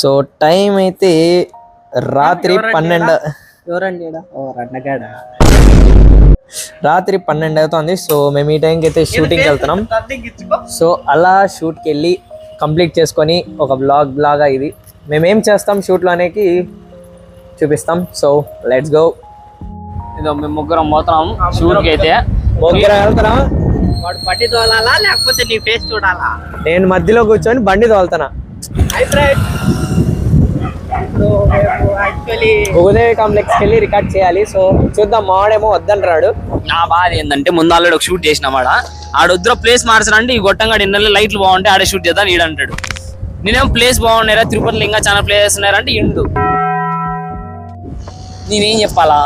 So time అయితే రాత్రి 12 రాత్రి 12 అవుతుంది. సో మేము ఈ టైంకి అయితే షూటింగ్కి వెళ్తున్నాం. సో అలా షూట్కి వెళ్ళి కంప్లీట్ చేసుకొని ఒక బ్లాగ్ లాగా ఇది మేమేం చేస్తాం షూట్లో అనేది చూపిస్తాం. So let's go. ఇదో మేము ముగ్గురం పోతున్నాం షూట్కి అయితే. ముగ్గురం వెళ్తున్నాం. వాడు బండి తోలాలా లేకపోతే నీ ఫేస్ చూడాలా? నేను మధ్యలో కూర్చొని బండి తోలుతున్నా. భూదేవి కాంప్లెక్స్కి వెళ్ళి రికార్డ్ చేయాలి. సో చూద్దాం, మావాడేమో వద్దంటాడు. నా బాధ ఏంటంటే ముందు ఆల్రెడీ ఒక షూట్ చేసినాం ఆడొద్దుర ప్లేస్ మార్చనంటే ఈ గొట్టంగా ఇన్నెల లైట్లు బాగుంటాయి ఆడే షూట్ చేద్దాం ఈడంటాడు. నేనేం ప్లేస్ బాగున్నారా తిరుపతిలో ఇంకా చాలా ప్లేసెస్ ఉన్నారంటే ఇండు. నేనేం చెప్పాలా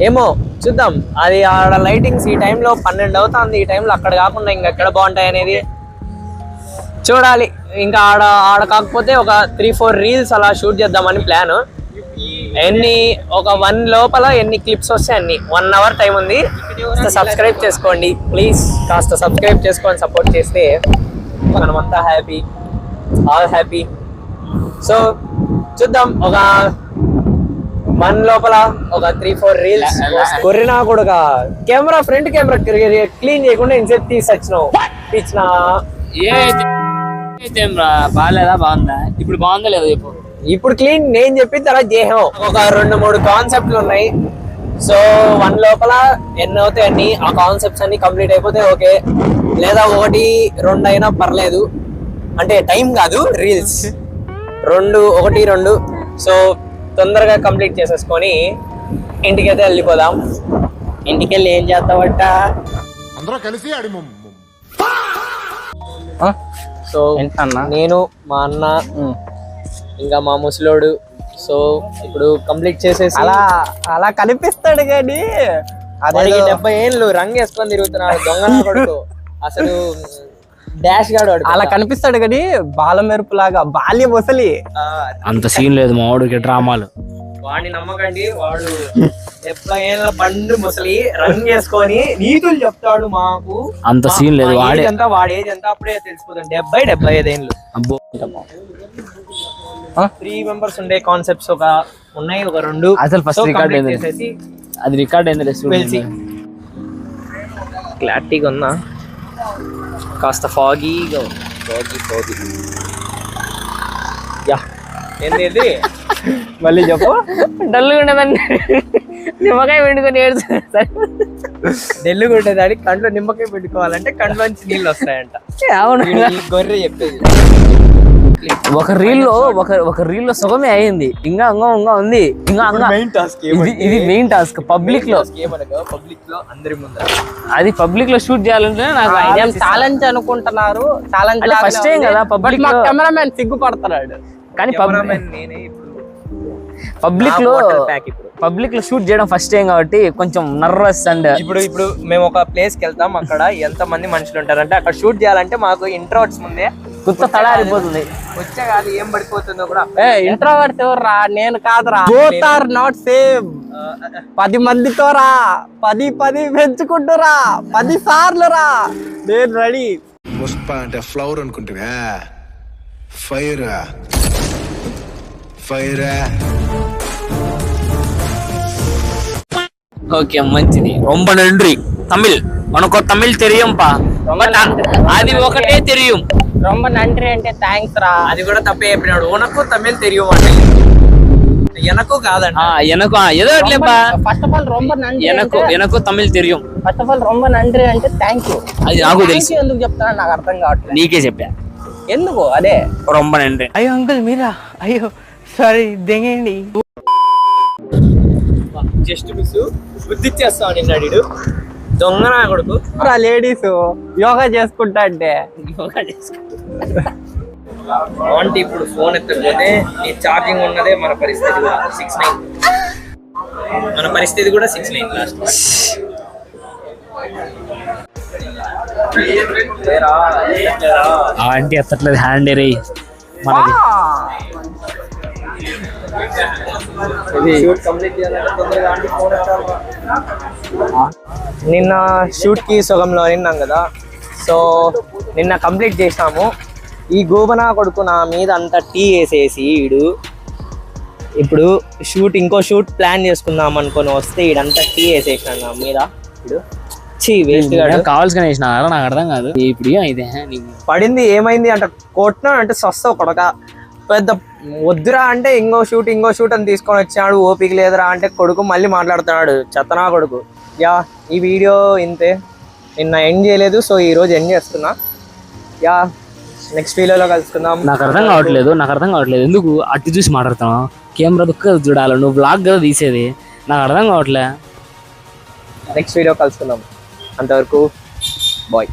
ఏమో చూద్దాం. అది ఆడ లైటింగ్స్ ఈ టైంలో 12 అవుతుంది. ఈ టైంలో అక్కడ కాకుండా ఇంకా ఎక్కడ బాగుంటాయి అనేది చూడాలి. ఇంకా ఆడ కాకపోతే ఒక 3-4 రీల్స్ అలా షూట్ చేద్దామని ప్లాన్. ఒక 1 లోపల ఎన్ని క్లిప్స్ వస్తే అన్ని. 1 అవర్ టైం ఉంది. సబ్స్క్రైబ్ చేసుకోండి ప్లీజ్. కాస్త సబ్స్క్రైబ్ చేసుకొని సపోర్ట్ చేస్తే మనమంతా హ్యాపీ, ఆల్ హ్యాపీ. సో చూద్దాం, ఒక 1 లోపల ఒక 3-4 రీల్స్. కొర్రినా కూడా కెమెరా ఫ్రంట్ కెమెరా క్లీన్ చేయకుండా ఇన్సెట్ తీసి వచ్చినావు ఇచ్చిన. బాగాలేదా బాగుందా? ఇప్పుడు బాగుందా లేదా చెప్పు. ఇప్పుడు క్లీన్ నేను చెప్పిన తర్వాత చేసాం. ఒక 2-3 కాన్సెప్ట్లు ఉన్నాయి. సో 1 లోపల ఎన్ని అవుతాయి అన్ని, ఆ కాన్సెప్ట్స్ అన్ని కంప్లీట్ అయిపోతే ఓకే, లేదా 1-2 అయినా పర్లేదు. అంటే టైం కాదు, రీల్స్ 1-2. సో తొందరగా కంప్లీట్ చేసేసుకొని ఇంటికైతే వెళ్ళిపోదాం. ఇంటికి వెళ్ళి ఏం చేద్దామంట అందరూ కలిసి సో నేను, మా అన్న, ఇంకా మా ముసలోడు. సో ఇప్పుడు కంప్లీట్ చేసేసి అలా కనిపిస్తాడు కానీ అదే 70 ఏళ్ళు రంగు వేసుకొని తిరుగుతున్నాడు దొంగ కొడుకు. అసలు డాష్ గాడు అలా కనిపిస్తాడు కానీ బాలమెరుపు లాగా బాల్య ముసలి. అంత సీన్ లేదు మా వాడికి డ్రామాలు. వాడిని నమ్మకండి, వాడు 70 ఏళ్ళ పండు ముసలి రంగు వేసుకొని నీతులు చెప్తాడు మాకు. అంత సీన్ లేదు. వాడి ఏజ్ ఎంత అప్పుడే తెలిసిపోతుంది. 70-75 ఏళ్ళు. 3 మెంబర్స్ ఉండే కాన్సెప్ట్స్ ఉన్నాయి, ఒక 2. అసలు ఫస్ట్ రికార్డ్ అయింది, అది రికార్డ్ అయింది. క్లారిటీగా ఉందా? కాస్త ఫాగీగా యా. ఏంది మళ్ళీ చెప్పు. డల్లుగా ఉండదండి, నిమ్మకాయ పెట్టుకొని డెల్లుగా ఉండేదానికి కంట్లో నిమ్మకాయ పెట్టుకోవాలంటే కంట్లోంచి నీళ్ళు వస్తాయంట. అవును, గొర్రె చెప్పేది. ఒక రీల్లో సుఖమే అయింది. ఇంకా ఉంది. ఇది మెయిన్ టాస్క్ పబ్లిక్ లో అందరి ముందు. అది పబ్లిక్ లో షూట్ చేయాలంటే నాకు ఛాలెంజ్ అనుకుంటున్నారు. ఛాలెంజ్ ఫస్ట్ టైం కదా పబ్లిక్ లో. కెమెరామెన్ సిగ్గుపడుతున్నాడు కానీ పబ్లిక్ లో షూట్ చేయడం ఫస్ట్ టైం కాబట్టి కొంచెం నర్వస్. అండ్ ఇప్పుడు మేము ఒక ప్లేస్ కి వెళ్తాం. అక్కడ ఎంత మంది మనుషులు ఉంటారంటే అక్కడ షూట్ చేయాలంటే మాకు ఇంట్రోవర్ట్స్ ముందే కొత్త తడారిపోతుంది. వచ్చే కాదు ఏం పడిపోతుందో కూడా. ఇంట్రోవర్ట్స్ రా, నేను కాదురా. Both are not same. 10 మందితో రా, 10 పెంచుకుంటురా, 10 సార్లు రా, నేను రెడీ. పుష్ప అంటే ఫ్లవర్ అనుకుంటున్నా. ఫైర్ ఓకే, మంచిది. ரொம்ப நன்றி தமிழ். మనకు తమిళ్ తెలియంపా, అది ఒకటే తెలియం. ரொம்ப நன்றி అంటే థ్యాంక్స్ రా. అది కూడా తప్పే చెప్పినాడు. ఉనకు తమిళ్ తెలియం అంటే ఎనకు కాదంట. ఎనకు ఏదో లేపా. ఫస్ట్ ఆఫ్ ఆల్ ரொம்ப நன்றி. ఎనకు తమిళ్ తెలియం. ఫస్ట్ ఆఫ్ ఆల్ ரொம்ப நன்றி అంటే థ్యాంక్ యూ. అది నాకు తెలుసు. ఎందుకు చెప్తానో నాకు అర్థం కావట్లేదు. నీకే చెప్పా ఎందుకు. అదే ரொம்ப நன்றி. అయ్యో అంకుల్ మీరా? అయ్యో సారీ, దెంగండి. జస్ట్ మిస్ బుద్ధి చేస్తావు నిన్నాడు దొంగ నా కొడుకు. లేడీస్ యోగా చేసుకుంటా అంటే అంటే ఇప్పుడు ఫోన్ ఎత్తకపోతే నీ ఛార్జింగ్ ఉన్నదే మన పరిస్థితి కూడా 6-9. మన పరిస్థితి కూడా 6-9 లాస్ట్. ఆంటీ ఎత్తట్లేదు హ్యాండ్ రే మనది. నిన్న షూట్ కి సుగంలో విన్నాం కదా. సో నిన్న కంప్లీట్ చేసినాము. ఈ గోబనా కొడుకు నా మీద అంత టీ వేసేసి ఈడు ఇప్పుడు ఇంకో షూట్ ప్లాన్ చేసుకుందాం అనుకొని వస్తే ఈడంతా టీ వేసేసాడు నా మీద ఇప్పుడు వేస్ట్ గా కావాల్సిన వేసిన నాకు అర్థం కాదు ఇప్పుడు అయితే పడింది ఏమైంది అంటే కొట్టినా అంటే సస్తావు కొడక పెద్ద వద్దురా అంటే ఇంకో షూట్ అని తీసుకొని వచ్చాడు ఓపిక లేదురా అంటే కొడుకు మళ్ళీ మాట్లాడుతున్నాడు చెత్తనా కొడుకు. యా ఈ వీడియో ఇంతే, నిన్న ఎండ్ చేయలేదు సో ఈ రోజు ఎండ్ చేస్తున్నా. యా నెక్స్ట్ వీడియోలో కలుసుకుందాం. నాకు అర్థం కావట్లేదు ఎందుకు అటు చూసి మాట్లాడుతున్నావు, కెమెరా దుక్క చూడాలి, నువ్వు బ్లాగ్ కదా తీసేది, నాకు అర్థం కావట్లే. నెక్స్ట్ వీడియో కలుసుకుందాం, అంతవరకు బాయ్.